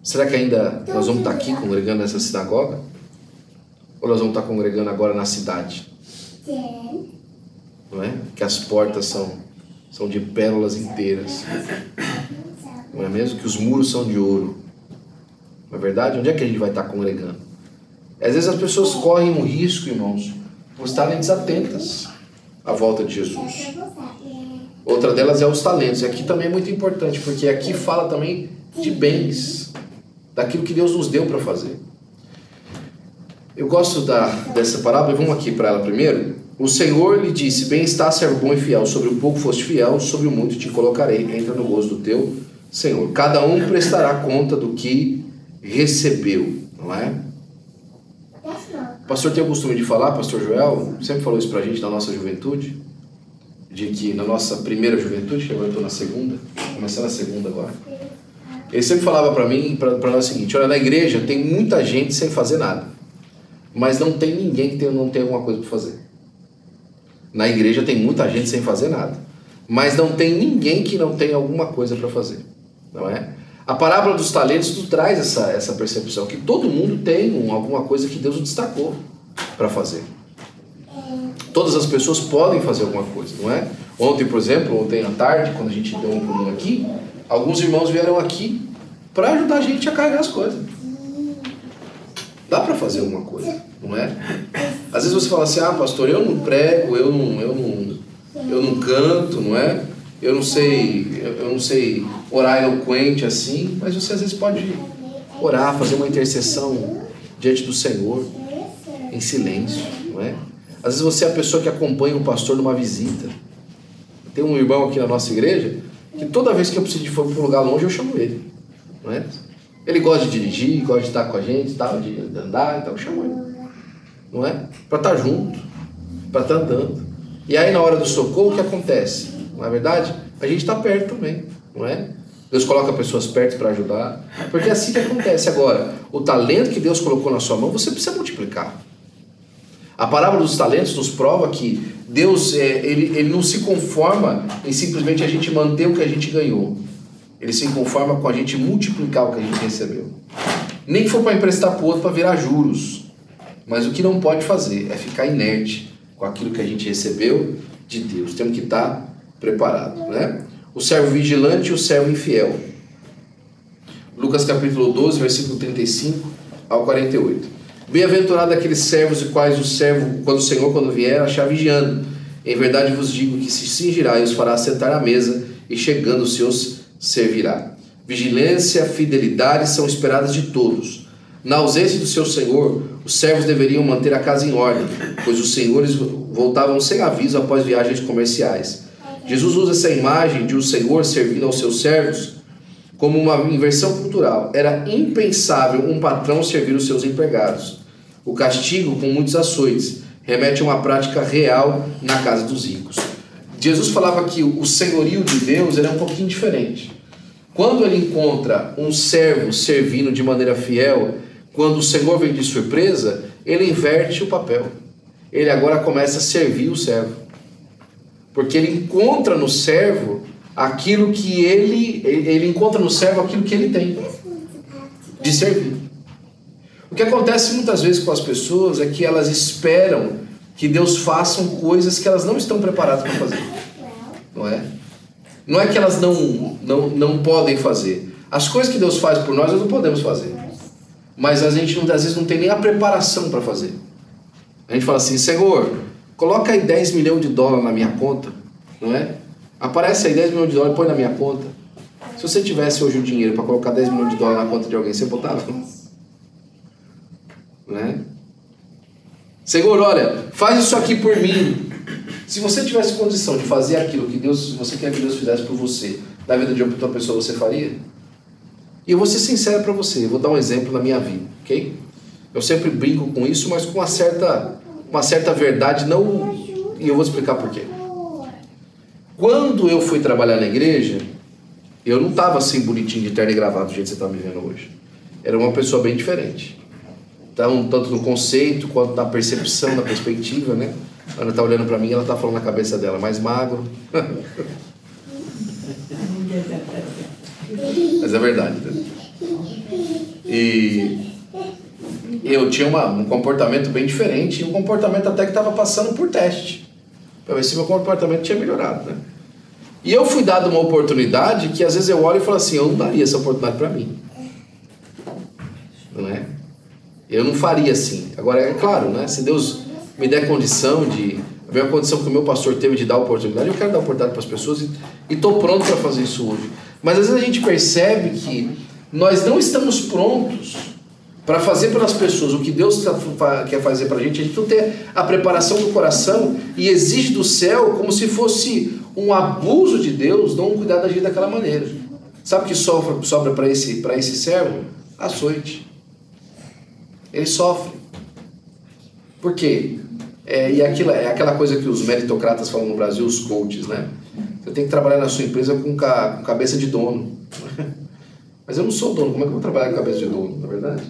Será que ainda nós vamos estar aqui congregando nessa sinagoga? Ou nós vamos estar congregando agora na cidade? Não é? Que as portas são de pérolas inteiras. Não é mesmo? Que os muros são de ouro. Não é verdade? Onde é que a gente vai estar congregando? Às vezes as pessoas correm um risco, irmãos, por estarem desatentas à volta de Jesus. Outra delas é os talentos. E aqui também é muito importante, porque aqui fala também de bens, daquilo que Deus nos deu para fazer. Eu gosto dessa parábola, vamos aqui para ela primeiro. O Senhor lhe disse, bem está, servo bom e fiel, sobre o pouco foste fiel, sobre o muito te colocarei, entra no gozo do teu Senhor. Cada um prestará conta do que recebeu, não é? O pastor tem o costume de falar, pastor Joel, sempre falou isso pra gente na nossa juventude, de que na nossa primeira juventude, que agora eu estou na segunda, começando a segunda agora, ele sempre falava para mim, para nós o seguinte, olha, na igreja tem muita gente sem fazer nada, mas não tem ninguém que não tem alguma coisa para fazer. Na igreja tem muita gente sem fazer nada, mas não tem ninguém que não tenha alguma coisa para fazer, não é? A parábola dos talentos nos traz essa percepção, que todo mundo tem alguma coisa que Deus destacou para fazer. Todas as pessoas podem fazer alguma coisa, não é? Ontem, por exemplo, ontem à tarde, quando a gente deu um pulinho aqui, alguns irmãos vieram aqui para ajudar a gente a carregar as coisas. Dá para fazer alguma coisa, não é? Às vezes você fala assim, pastor, eu não prego, eu não canto, não é? Eu não sei orar eloquente assim, mas você às vezes pode orar, fazer uma intercessão diante do Senhor, em silêncio, não é? Às vezes você é a pessoa que acompanha o pastor numa visita. Tem um irmão aqui na nossa igreja que toda vez que eu preciso de ir para um lugar longe eu chamo ele, não é? Ele gosta de dirigir, gosta de estar com a gente, de andar, então eu chamo ele, não é? Para estar junto, para estar andando. E aí na hora do socorro o que acontece? Não é verdade? A gente está perto também, não é? Deus coloca pessoas perto para ajudar, porque é assim que acontece. Agora, o talento que Deus colocou na sua mão, você precisa multiplicar. A parábola dos talentos nos prova que Deus ele não se conforma em simplesmente a gente manter o que a gente ganhou. Ele se conforma com a gente multiplicar o que a gente recebeu. Nem que for para emprestar para o outro para virar juros. Mas o que não pode fazer é ficar inerte com aquilo que a gente recebeu de Deus. Temos que estar preparado, né? O servo vigilante e o servo infiel. Lucas capítulo 12, versículo 35 ao 48. Bem-aventurado aqueles servos e quais o servo, quando o Senhor, quando vier, achar vigiando. Em verdade vos digo que se cingirá e os fará sentar à mesa, e chegando os seus servirá. Vigilância, fidelidade são esperadas de todos. Na ausência do seu senhor, os servos deveriam manter a casa em ordem, pois os senhores voltavam sem aviso após viagens comerciais. Jesus usa essa imagem de um senhor servindo aos seus servos como uma inversão cultural. Era impensável um patrão servir os seus empregados. O castigo, com muitos açoites, remete a uma prática real na casa dos ricos. Jesus falava que o senhorio de Deus era um pouquinho diferente. Quando ele encontra um servo servindo de maneira fiel, quando o Senhor vem de surpresa, ele inverte o papel. Ele agora começa a servir o servo. Porque ele encontra no servo aquilo que ele encontra no servo aquilo que ele tem de servir. O que acontece muitas vezes com as pessoas é que elas esperam que Deus faça coisas que elas não estão preparadas para fazer. Não é? Não é que elas não podem fazer. As coisas que Deus faz por nós não podemos fazer. Mas a gente às vezes não tem nem a preparação para fazer. A gente fala assim, Senhor, coloca aí 10 milhões de dólares na minha conta, não é? Aparece aí 10 milhões de dólares e põe na minha conta. Se você tivesse hoje o dinheiro para colocar 10 milhões de dólares na conta de alguém, você botava? Não é? Senhor, olha, faz isso aqui por mim. Se você tivesse condição de fazer aquilo que você quer que Deus fizesse por você, na vida de outra pessoa, você faria? E eu vou ser sincero para você, eu vou dar um exemplo na minha vida, ok? Eu sempre brinco com isso, mas com uma certa verdade, não, e eu vou explicar por quê. Quando eu fui trabalhar na igreja, eu não estava assim bonitinho de terno e gravata do jeito que você está me vendo hoje. Era uma pessoa bem diferente. Então, tanto no conceito quanto na percepção, na perspectiva, né? A Ana está olhando para mim e ela está falando na cabeça dela, mais magro. Mas é verdade, né? E eu tinha um comportamento bem diferente, e um comportamento até que estava passando por teste, para ver se meu comportamento tinha melhorado, né? E eu fui dado uma oportunidade que às vezes eu olho e falo assim, eu não daria essa oportunidade para mim. Não é? Eu não faria assim. Agora, é claro, né? Se Deus me der condição a mesma condição que o meu pastor teve de dar oportunidade, eu quero dar oportunidade para as pessoas e estou pronto para fazer isso hoje. Mas às vezes a gente percebe que nós não estamos prontos para fazer pelas pessoas o que Deus quer fazer para a gente não tem a preparação do coração e exige do céu como se fosse um abuso de Deus não cuidar da gente daquela maneira. Sabe o que sobra para esse servo? Açoite. Ele sofre. Por quê? E aquela coisa que os meritocratas falam no Brasil, os coaches, né? Você tem que trabalhar na sua empresa com cabeça de dono. Mas eu não sou dono, como é que eu vou trabalhar com cabeça de dono, na verdade?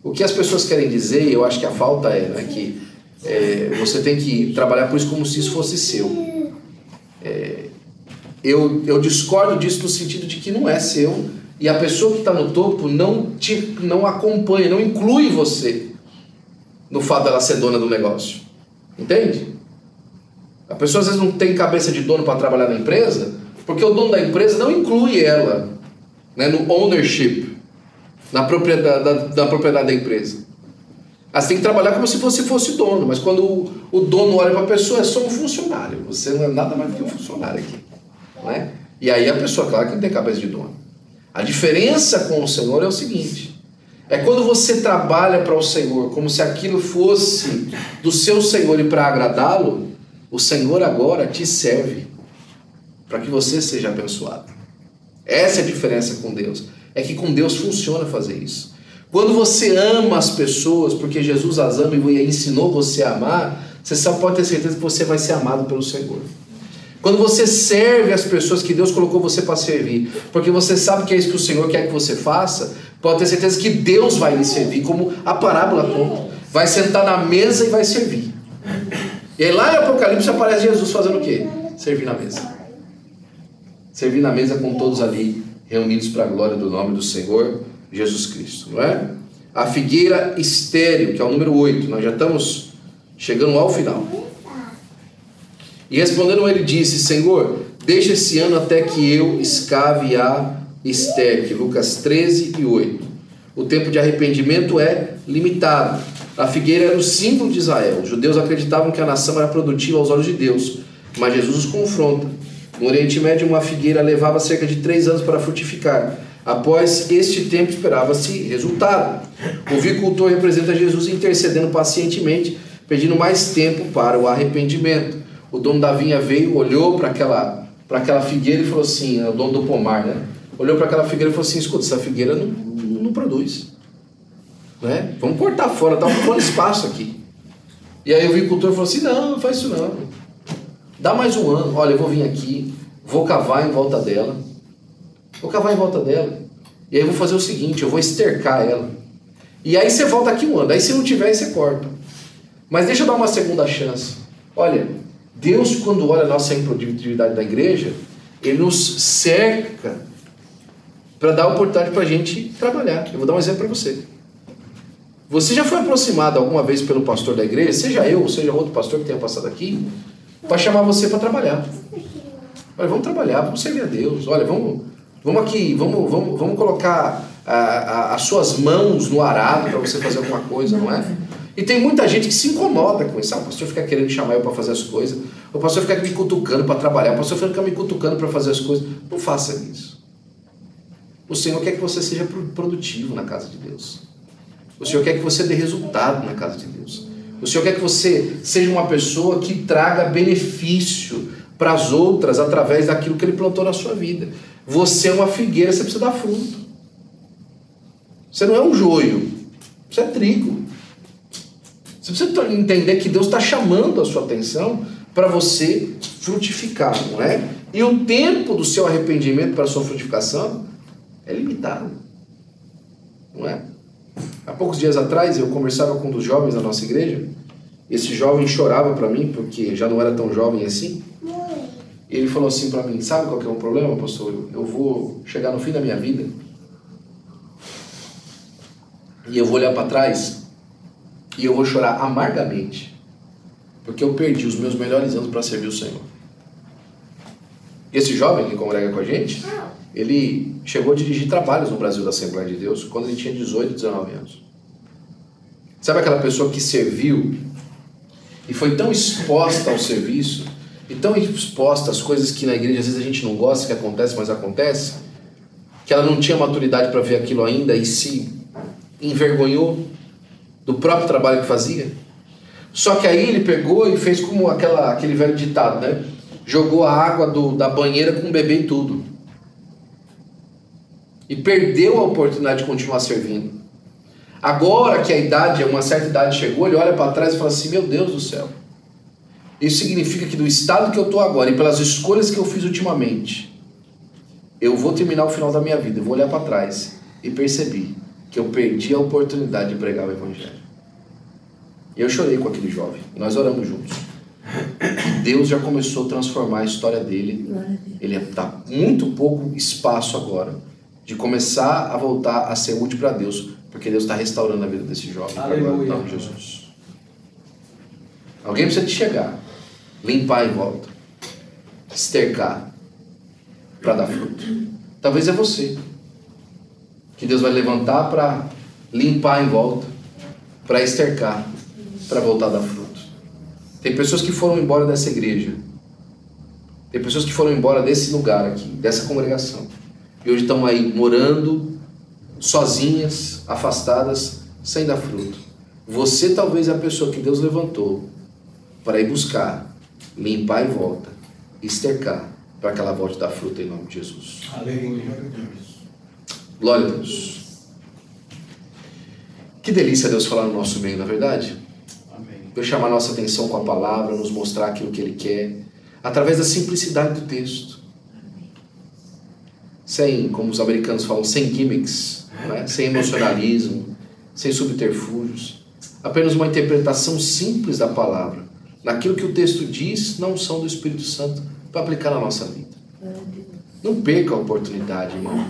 O que as pessoas querem dizer, eu acho que a falta né, que você tem que trabalhar por isso como se isso fosse seu. Eu discordo disso no sentido de que não é seu, e a pessoa que está no topo não acompanha, não inclui você no fato dela ser dona do negócio. Entende? A pessoa às vezes não tem cabeça de dono para trabalhar na empresa, porque o dono da empresa não inclui ela, né, no ownership, na propriedade da empresa. Você tem que trabalhar como se você fosse dono, mas quando o dono olha para a pessoa, é só um funcionário. Você não é nada mais do que um funcionário aqui. Não é? E aí a pessoa, claro que não tem cabeça de dono. A diferença com o Senhor é o seguinte: é quando você trabalha para o Senhor como se aquilo fosse do seu Senhor e para agradá-lo, o Senhor agora te serve para que você seja abençoado. Essa é a diferença com Deus. É que com Deus funciona fazer isso. Quando você ama as pessoas, porque Jesus as ama e ensinou você a amar, você só pode ter certeza que você vai ser amado pelo Senhor. Quando você serve as pessoas que Deus colocou você para servir, porque você sabe que é isso que o Senhor quer que você faça, pode ter certeza que Deus vai lhe servir, como a parábola conta. Vai sentar na mesa e vai servir. E aí lá em Apocalipse aparece Jesus fazendo o quê? Servir na mesa. Servir na mesa com todos ali reunidos para a glória do nome do Senhor Jesus Cristo, não é? A figueira estéril, que é o número 8, nós já estamos chegando ao final. E respondendo ele disse: Senhor, deixa esse ano até que eu escave a estéril. Lucas 13 e 8. O tempo de arrependimento é limitado. A figueira era o símbolo de Israel. Os judeus acreditavam que a nação era produtiva aos olhos de Deus, mas Jesus os confronta. No Oriente Médio, uma figueira levava cerca de 3 anos para frutificar. Após este tempo, esperava-se resultado. O vicultor representa Jesus intercedendo pacientemente, pedindo mais tempo para o arrependimento. O dono da vinha veio, olhou para aquela figueira e falou assim, é o dono do pomar, né? Olhou para aquela figueira e falou assim: escuta, essa figueira não produz, né? Vamos cortar fora, está ocupando espaço aqui. E aí o vicultor falou assim: não faz isso não. Dá mais um ano, olha, eu vou vir aqui, vou cavar em volta dela. E aí eu vou fazer o seguinte, eu vou estercar ela. E aí você volta aqui um ano, aí se não tiver, aí você corta. Mas deixa eu dar uma segunda chance. Olha, Deus, quando olha a nossa improdutividade da igreja, Ele nos cerca para dar oportunidade para a gente trabalhar. Eu vou dar um exemplo para você. Você já foi aproximado alguma vez pelo pastor da igreja, seja eu, seja outro pastor que tenha passado aqui, para chamar você para trabalhar. Olha, vamos trabalhar, vamos servir a Deus. Olha, vamos aqui, vamos colocar as suas mãos no arado para você fazer alguma coisa, não é? E tem muita gente que se incomoda com isso. O pastor fica querendo chamar eu para fazer as coisas, o pastor fica me cutucando para trabalhar, o pastor fica me cutucando para fazer as coisas. Não faça isso. O Senhor quer que você seja produtivo na casa de Deus. O Senhor quer que você dê resultado na casa de Deus. O Senhor quer que você seja uma pessoa que traga benefício para as outras através daquilo que Ele plantou na sua vida. Você é uma figueira, você precisa dar fruto. Você não é um joio, você é trigo. Você precisa entender que Deus está chamando a sua atenção para você frutificar, não é? E o tempo do seu arrependimento para a sua frutificação é limitado, não é? Há poucos dias atrás eu conversava com um dos jovens da nossa igreja. Esse jovem chorava para mim, porque já não era tão jovem assim. E ele falou assim para mim: sabe qual que é o problema, pastor? Eu vou chegar no fim da minha vida e eu vou olhar para trás e eu vou chorar amargamente, porque eu perdi os meus melhores anos para servir o Senhor. Esse jovem que congrega com a gente, ele chegou a dirigir trabalhos no Brasil da Assembleia de Deus quando ele tinha 18, 19 anos. Sabe aquela pessoa que serviu e foi tão exposta ao serviço e tão exposta às coisas que na igreja às vezes a gente não gosta que acontece, mas acontece, que ela não tinha maturidade para ver aquilo ainda e se envergonhou do próprio trabalho que fazia? Só que aí ele pegou e fez como aquele velho ditado, né? Jogou a água da banheira com o bebê e tudo. E perdeu a oportunidade de continuar servindo. Agora que uma certa idade chegou, ele olha para trás e fala assim: meu Deus do céu, isso significa que do estado que eu estou agora e pelas escolhas que eu fiz ultimamente, eu vou terminar o final da minha vida, eu vou olhar para trás e percebi que eu perdi a oportunidade de pregar o Evangelho. E eu chorei com aquele jovem, nós oramos juntos. Deus já começou a transformar a história dele. Ele está muito pouco espaço agora de começar a voltar a ser útil para Deus, porque Deus está restaurando a vida desse jovem. Agora, em nome de Jesus. Alguém precisa te chegar limpar em volta, estercar, para dar fruto. Talvez é você que Deus vai levantar para limpar em volta, para estercar, para voltar a dar fruto. Tem pessoas que foram embora dessa igreja, tem pessoas que foram embora desse lugar aqui, dessa congregação, e hoje estão aí morando sozinhas, afastadas, sem dar fruto. Você talvez é a pessoa que Deus levantou para ir buscar, limpar em volta, estercar, para que ela volte a dar fruto em nome de Jesus. Aleluia. Glória a Deus. Que delícia Deus falar no nosso meio, na verdade? Amém. Deus chamar a nossa atenção com a palavra, nos mostrar aquilo que Ele quer, através da simplicidade do texto. Sem, como os americanos falam, sem gimmicks, né? Sem emocionalismo, sem subterfúgios. Apenas uma interpretação simples da palavra, naquilo que o texto diz, na unção do Espírito Santo, para aplicar na nossa vida. Não perca a oportunidade, irmão,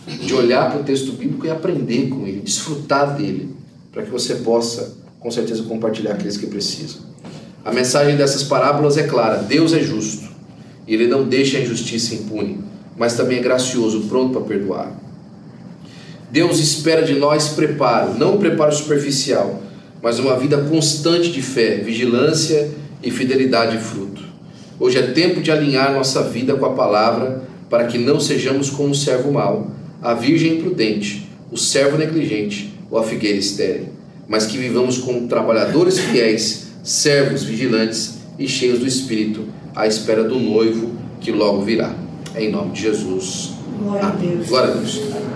de olhar para o texto bíblico e aprender com ele, desfrutar dele, para que você possa, com certeza, compartilhar com aqueles que precisam. A mensagem dessas parábolas é clara: Deus é justo, e Ele não deixa a injustiça impune, mas também é gracioso, pronto para perdoar. Deus espera de nós preparo, não um preparo superficial, mas uma vida constante de fé, vigilância e fidelidade e fruto. Hoje é tempo de alinhar nossa vida com a palavra, para que não sejamos como o servo mau, a virgem imprudente, o servo negligente ou a figueira estéril, mas que vivamos como trabalhadores fiéis, servos vigilantes e cheios do Espírito, à espera do noivo que logo virá. Em nome de Jesus. Glória a Deus. Glória a Deus.